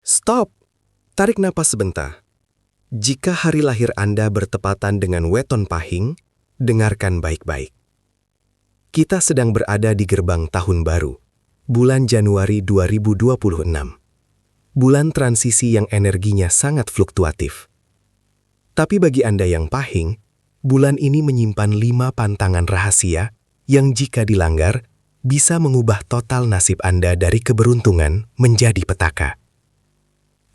Stop! Tarik napas sebentar. Jika hari lahir Anda bertepatan dengan weton pahing, dengarkan baik-baik. Kita sedang berada di gerbang tahun baru, bulan Januari 2026. Bulan transisi yang energinya sangat fluktuatif. Tapi bagi Anda yang pahing, bulan ini menyimpan 5 pantangan rahasia yang jika dilanggar, bisa mengubah total nasib Anda dari keberuntungan menjadi petaka.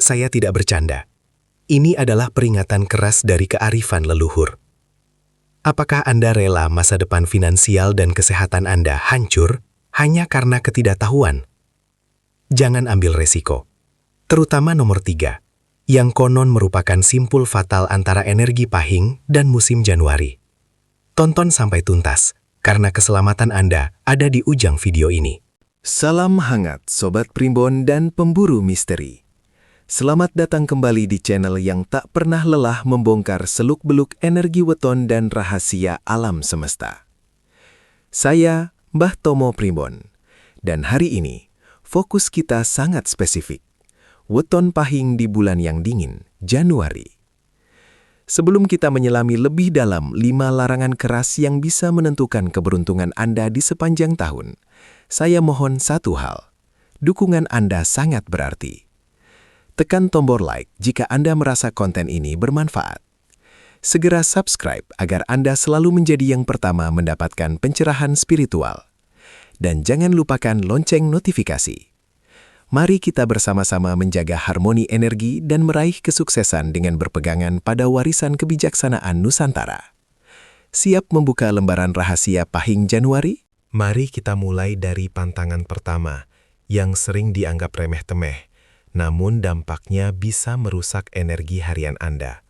Saya tidak bercanda. Ini adalah peringatan keras dari kearifan leluhur. Apakah Anda rela masa depan finansial dan kesehatan Anda hancur hanya karena ketidaktahuan? Jangan ambil resiko. Terutama nomor 3, yang konon merupakan simpul fatal antara energi pahing dan musim Januari. Tonton sampai tuntas, karena keselamatan Anda ada di ujung video ini. Salam hangat Sobat Primbon dan pemburu misteri. Selamat datang kembali di channel yang tak pernah lelah membongkar seluk-beluk energi weton dan rahasia alam semesta. Saya Mbah Tomo Primbon, dan hari ini fokus kita sangat spesifik. Weton pahing di bulan yang dingin, Januari. Sebelum kita menyelami lebih dalam 5 larangan keras yang bisa menentukan keberuntungan Anda di sepanjang tahun, saya mohon satu hal, dukungan Anda sangat berarti. Tekan tombol like jika Anda merasa konten ini bermanfaat. Segera subscribe agar Anda selalu menjadi yang pertama mendapatkan pencerahan spiritual. Dan jangan lupakan lonceng notifikasi. Mari kita bersama-sama menjaga harmoni energi dan meraih kesuksesan dengan berpegangan pada warisan kebijaksanaan Nusantara. Siap membuka lembaran rahasia pahing Januari? Mari kita mulai dari pantangan pertama, yang sering dianggap remeh-temeh, namun dampaknya bisa merusak energi harian Anda.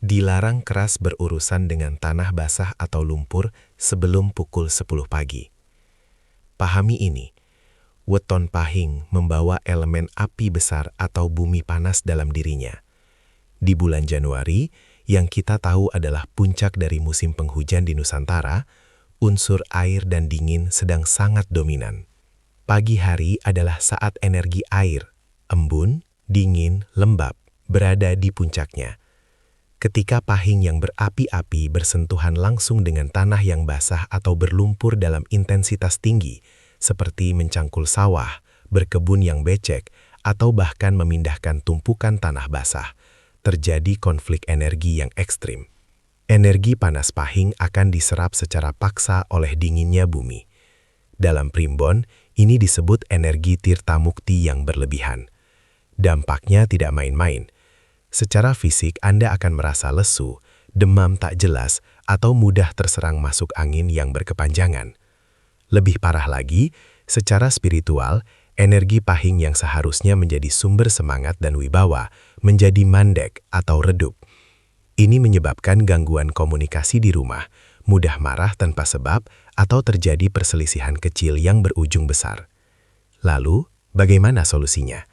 Dilarang keras berurusan dengan tanah basah atau lumpur sebelum pukul 10 pagi. Pahami ini, weton pahing membawa elemen api besar atau bumi panas dalam dirinya. Di bulan Januari, yang kita tahu adalah puncak dari musim penghujan di Nusantara, unsur air dan dingin sedang sangat dominan. Pagi hari adalah saat energi air, embun, dingin, lembab, berada di puncaknya. Ketika pahing yang berapi-api bersentuhan langsung dengan tanah yang basah atau berlumpur dalam intensitas tinggi, seperti mencangkul sawah, berkebun yang becek, atau bahkan memindahkan tumpukan tanah basah, terjadi konflik energi yang ekstrim. Energi panas pahing akan diserap secara paksa oleh dinginnya bumi. Dalam primbon, ini disebut energi tirta mukti yang berlebihan. Dampaknya tidak main-main. Secara fisik Anda akan merasa lesu, demam tak jelas, atau mudah terserang masuk angin yang berkepanjangan. Lebih parah lagi, secara spiritual, energi pahing yang seharusnya menjadi sumber semangat dan wibawa menjadi mandek atau redup. Ini menyebabkan gangguan komunikasi di rumah, mudah marah tanpa sebab, atau terjadi perselisihan kecil yang berujung besar. Lalu, bagaimana solusinya?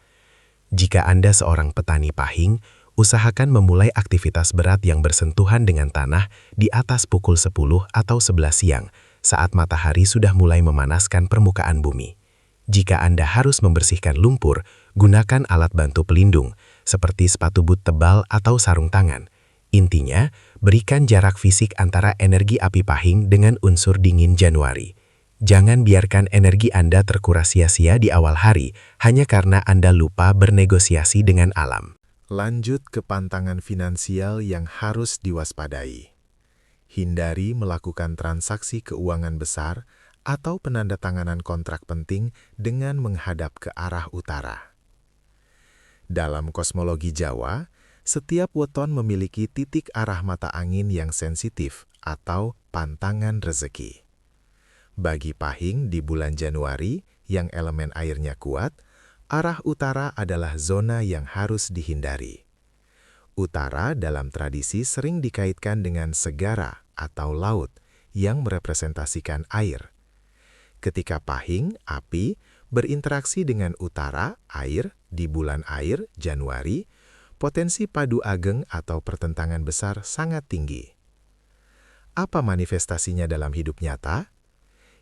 Jika Anda seorang petani pahing, usahakan memulai aktivitas berat yang bersentuhan dengan tanah di atas pukul 10 atau 11 siang, saat matahari sudah mulai memanaskan permukaan bumi. Jika Anda harus membersihkan lumpur, gunakan alat bantu pelindung, seperti sepatu boot tebal atau sarung tangan. Intinya, berikan jarak fisik antara energi api pahing dengan unsur dingin Januari. Jangan biarkan energi Anda terkuras sia-sia di awal hari hanya karena Anda lupa bernegosiasi dengan alam. Lanjut ke pantangan finansial yang harus diwaspadai. Hindari melakukan transaksi keuangan besar atau penandatanganan kontrak penting dengan menghadap ke arah utara. Dalam kosmologi Jawa, setiap weton memiliki titik arah mata angin yang sensitif atau pantangan rezeki. Bagi pahing di bulan Januari yang elemen airnya kuat, arah utara adalah zona yang harus dihindari. Utara dalam tradisi sering dikaitkan dengan segara atau laut yang merepresentasikan air. Ketika pahing, api, berinteraksi dengan utara, air, di bulan air, Januari, potensi padu ageng atau pertentangan besar sangat tinggi. Apa manifestasinya dalam hidup nyata?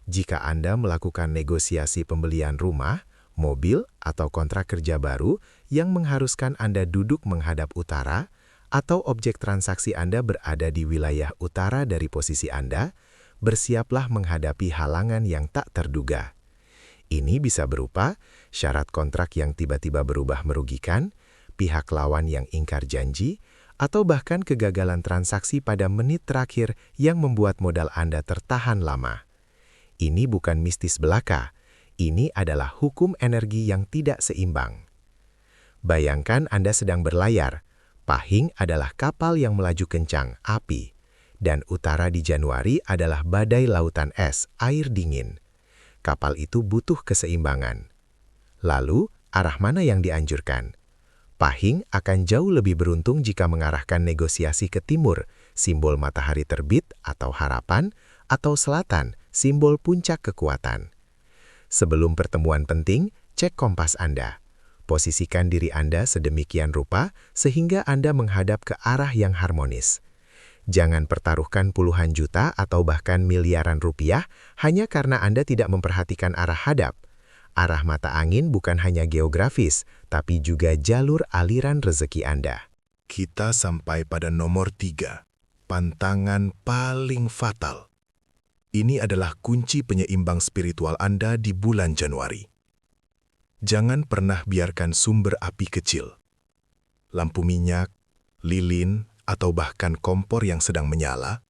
Jika Anda melakukan negosiasi pembelian rumah, mobil atau kontrak kerja baru yang mengharuskan Anda duduk menghadap utara, atau objek transaksi Anda berada di wilayah utara dari posisi Anda, bersiaplah menghadapi halangan yang tak terduga. Ini bisa berupa syarat kontrak yang tiba-tiba berubah merugikan, pihak lawan yang ingkar janji, atau bahkan kegagalan transaksi pada menit terakhir yang membuat modal Anda tertahan lama. Ini bukan mistis belaka, ini adalah hukum energi yang tidak seimbang. Bayangkan Anda sedang berlayar. Pahing adalah kapal yang melaju kencang, api, dan utara di Januari adalah badai lautan es, air dingin. Kapal itu butuh keseimbangan. Lalu, arah mana yang dianjurkan? Pahing akan jauh lebih beruntung jika mengarahkan negosiasi ke timur, simbol matahari terbit atau harapan, atau selatan, simbol puncak kekuatan. Sebelum pertemuan penting, cek kompas Anda. Posisikan diri Anda sedemikian rupa sehingga Anda menghadap ke arah yang harmonis. Jangan pertaruhkan puluhan juta atau bahkan miliaran rupiah hanya karena Anda tidak memperhatikan arah hadap. Arah mata angin bukan hanya geografis, tapi juga jalur aliran rezeki Anda. Kita sampai pada nomor 3, pantangan paling fatal. Ini adalah kunci penyeimbang spiritual Anda di bulan Januari. Jangan pernah biarkan sumber api kecil, lampu minyak, lilin, atau bahkan kompor yang sedang menyala,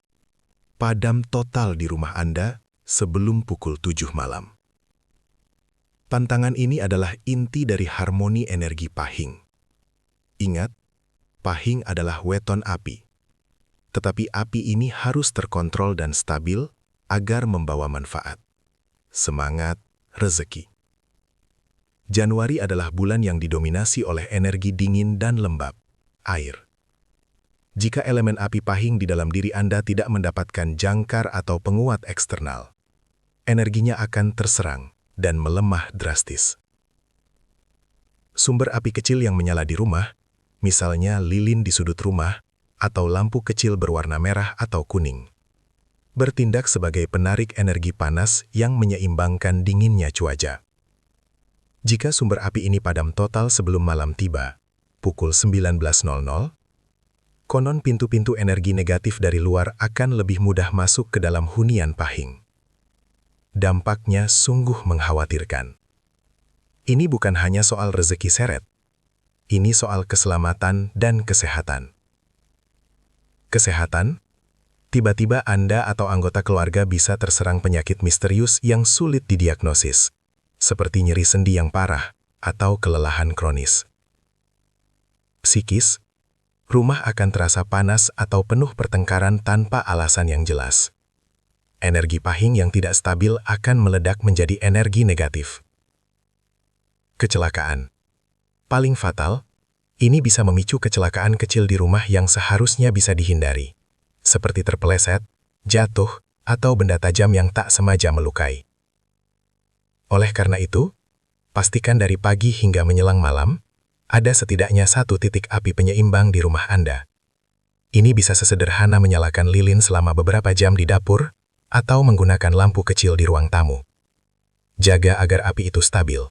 padam total di rumah Anda sebelum pukul 7 malam. Pantangan ini adalah inti dari harmoni energi Pahing. Ingat, Pahing adalah weton api. Tetapi api ini harus terkontrol dan stabil agar membawa manfaat, semangat, rezeki. Januari adalah bulan yang didominasi oleh energi dingin dan lembab, air. Jika elemen api Pahing di dalam diri Anda tidak mendapatkan jangkar atau penguat eksternal, energinya akan terserang dan melemah drastis. Sumber api kecil yang menyala di rumah, misalnya lilin di sudut rumah atau lampu kecil berwarna merah atau kuning, bertindak sebagai penarik energi panas yang menyeimbangkan dinginnya cuaca. Jika sumber api ini padam total sebelum malam tiba, pukul 19.00, konon pintu-pintu energi negatif dari luar akan lebih mudah masuk ke dalam hunian Pahing. Dampaknya sungguh mengkhawatirkan. Ini bukan hanya soal rezeki seret, ini soal keselamatan dan kesehatan. Kesehatan, tiba-tiba Anda atau anggota keluarga bisa terserang penyakit misterius yang sulit didiagnosis, seperti nyeri sendi yang parah atau kelelahan kronis. Psikis, rumah akan terasa panas atau penuh pertengkaran tanpa alasan yang jelas. Energi Pahing yang tidak stabil akan meledak menjadi energi negatif. Kecelakaan. Paling fatal, ini bisa memicu kecelakaan kecil di rumah yang seharusnya bisa dihindari, seperti terpeleset, jatuh, atau benda tajam yang tak sengaja melukai. Oleh karena itu, pastikan dari pagi hingga menjelang malam, ada setidaknya satu titik api penyeimbang di rumah Anda. Ini bisa sesederhana menyalakan lilin selama beberapa jam di dapur, atau menggunakan lampu kecil di ruang tamu. Jaga agar api itu stabil.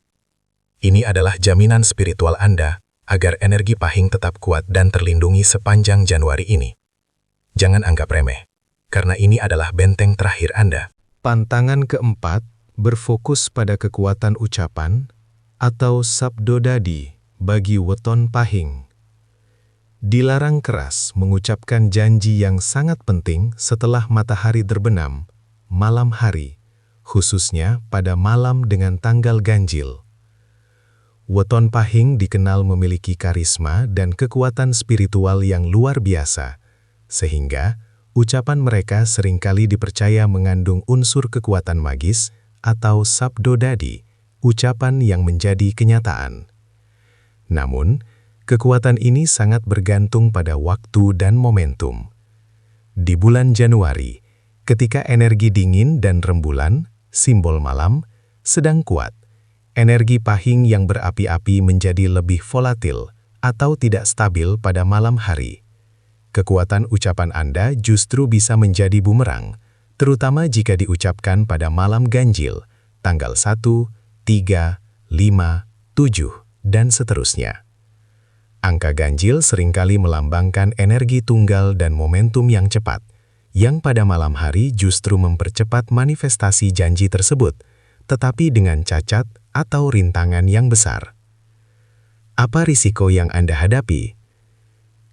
Ini adalah jaminan spiritual Anda agar energi Pahing tetap kuat dan terlindungi sepanjang Januari ini. Jangan anggap remeh, karena ini adalah benteng terakhir Anda. Pantangan keempat berfokus pada kekuatan ucapan atau sabdodadi bagi weton Pahing. Dilarang keras mengucapkan janji yang sangat penting setelah matahari terbenam, malam hari, khususnya pada malam dengan tanggal ganjil. Weton Pahing dikenal memiliki karisma dan kekuatan spiritual yang luar biasa, sehingga ucapan mereka seringkali dipercaya mengandung unsur kekuatan magis atau sabdodadi, ucapan yang menjadi kenyataan. Namun, kekuatan ini sangat bergantung pada waktu dan momentum. Di bulan Januari, ketika energi dingin dan rembulan, simbol malam, sedang kuat, energi Pahing yang berapi-api menjadi lebih volatil atau tidak stabil pada malam hari. Kekuatan ucapan Anda justru bisa menjadi bumerang, terutama jika diucapkan pada malam ganjil, tanggal 1, 3, 5, 7, dan seterusnya. Angka ganjil seringkali melambangkan energi tunggal dan momentum yang cepat, yang pada malam hari justru mempercepat manifestasi janji tersebut, tetapi dengan cacat atau rintangan yang besar. Apa risiko yang Anda hadapi?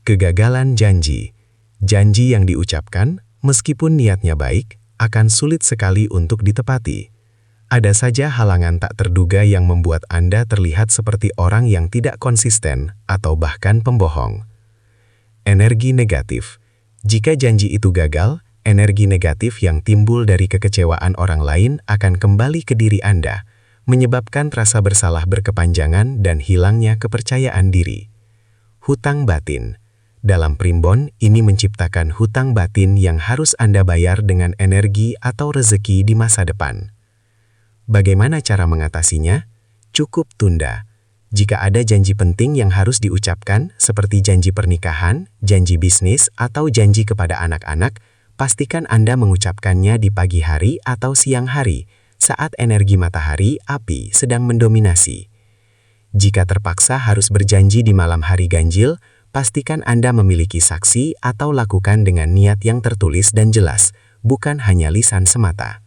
Kegagalan janji. Janji yang diucapkan, meskipun niatnya baik, akan sulit sekali untuk ditepati. Ada saja halangan tak terduga yang membuat Anda terlihat seperti orang yang tidak konsisten atau bahkan pembohong. Energi negatif. Jika janji itu gagal, energi negatif yang timbul dari kekecewaan orang lain akan kembali ke diri Anda, menyebabkan rasa bersalah berkepanjangan dan hilangnya kepercayaan diri. Hutang batin. Dalam primbon, ini menciptakan hutang batin yang harus Anda bayar dengan energi atau rezeki di masa depan. Bagaimana cara mengatasinya? Cukup tunda. Jika ada janji penting yang harus diucapkan, seperti janji pernikahan, janji bisnis, atau janji kepada anak-anak, pastikan Anda mengucapkannya di pagi hari atau siang hari, saat energi matahari, api, sedang mendominasi. Jika terpaksa harus berjanji di malam hari ganjil, pastikan Anda memiliki saksi atau lakukan dengan niat yang tertulis dan jelas, bukan hanya lisan semata.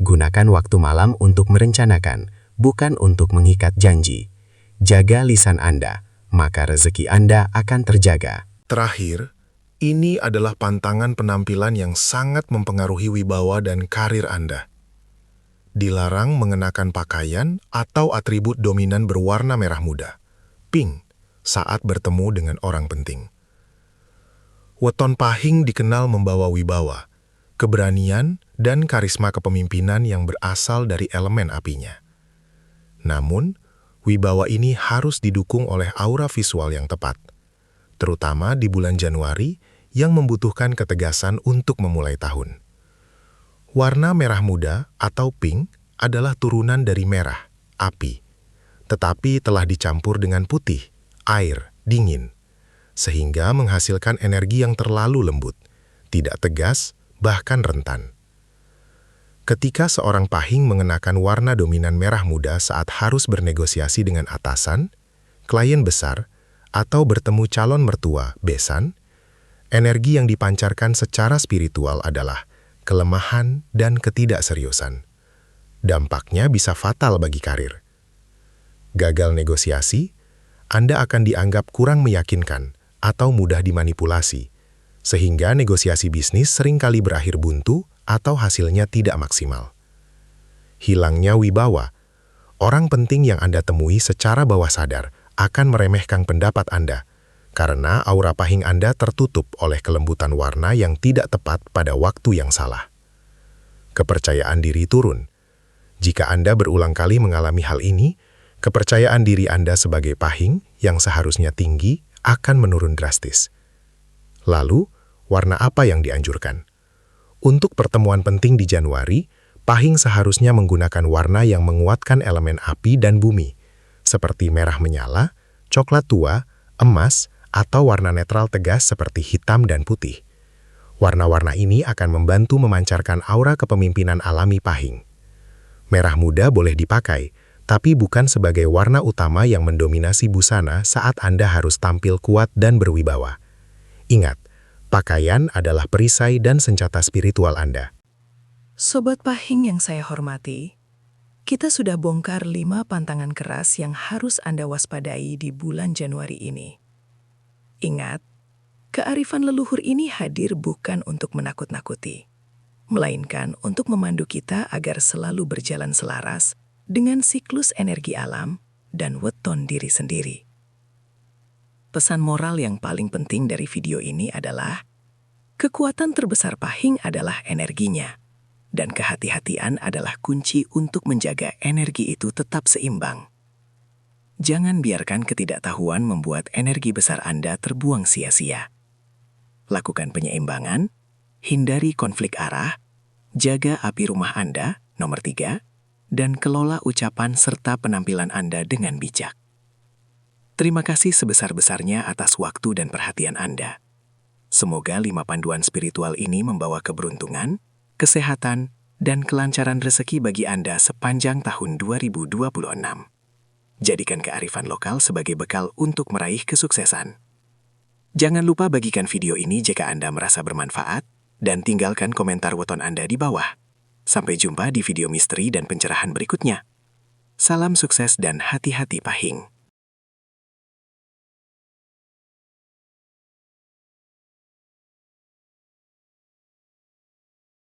Gunakan waktu malam untuk merencanakan, bukan untuk mengikat janji. Jaga lisan Anda, maka rezeki Anda akan terjaga. Terakhir, ini adalah pantangan penampilan yang sangat mempengaruhi wibawa dan karir Anda. Dilarang mengenakan pakaian atau atribut dominan berwarna merah muda, pink, saat bertemu dengan orang penting. Weton pahing dikenal membawa wibawa, keberanian, dan karisma kepemimpinan yang berasal dari elemen apinya. Namun, wibawa ini harus didukung oleh aura visual yang tepat, terutama di bulan Januari yang membutuhkan ketegasan untuk memulai tahun. Warna merah muda atau pink adalah turunan dari merah, api, tetapi telah dicampur dengan putih, air, dingin, sehingga menghasilkan energi yang terlalu lembut, tidak tegas, bahkan rentan. Ketika seorang pahing mengenakan warna dominan merah muda saat harus bernegosiasi dengan atasan, klien besar, atau bertemu calon mertua, besan, energi yang dipancarkan secara spiritual adalah kelemahan dan ketidakseriusan. Dampaknya bisa fatal bagi karir. Gagal negosiasi, Anda akan dianggap kurang meyakinkan atau mudah dimanipulasi, sehingga negosiasi bisnis seringkali berakhir buntu atau hasilnya tidak maksimal. Hilangnya wibawa. Orang penting yang Anda temui secara bawah sadar akan meremehkan pendapat Anda, karena aura pahing Anda tertutup oleh kelembutan warna yang tidak tepat pada waktu yang salah. Kepercayaan diri turun. Jika Anda berulang kali mengalami hal ini, kepercayaan diri Anda sebagai pahing yang seharusnya tinggi akan menurun drastis. Lalu, warna apa yang dianjurkan? Untuk pertemuan penting di Januari, pahing seharusnya menggunakan warna yang menguatkan elemen api dan bumi, seperti merah menyala, coklat tua, emas, atau warna netral tegas seperti hitam dan putih. Warna-warna ini akan membantu memancarkan aura kepemimpinan alami pahing. Merah muda boleh dipakai, tapi bukan sebagai warna utama yang mendominasi busana saat Anda harus tampil kuat dan berwibawa. Ingat, pakaian adalah perisai dan senjata spiritual Anda. Sobat Pahing yang saya hormati, kita sudah bongkar 5 pantangan keras yang harus Anda waspadai di bulan Januari ini. Ingat, kearifan leluhur ini hadir bukan untuk menakut-nakuti, melainkan untuk memandu kita agar selalu berjalan selaras dengan siklus energi alam dan weton diri sendiri. Pesan moral yang paling penting dari video ini adalah, kekuatan terbesar pahing adalah energinya, dan kehati-hatian adalah kunci untuk menjaga energi itu tetap seimbang. Jangan biarkan ketidaktahuan membuat energi besar Anda terbuang sia-sia. Lakukan penyeimbangan, hindari konflik arah, jaga api rumah Anda, nomor 3, dan kelola ucapan serta penampilan Anda dengan bijak. Terima kasih sebesar-besarnya atas waktu dan perhatian Anda. Semoga 5 panduan spiritual ini membawa keberuntungan, kesehatan, dan kelancaran rezeki bagi Anda sepanjang tahun 2026. Jadikan kearifan lokal sebagai bekal untuk meraih kesuksesan. Jangan lupa bagikan video ini jika Anda merasa bermanfaat, dan tinggalkan komentar weton Anda di bawah. Sampai jumpa di video misteri dan pencerahan berikutnya. Salam sukses dan hati-hati pahing.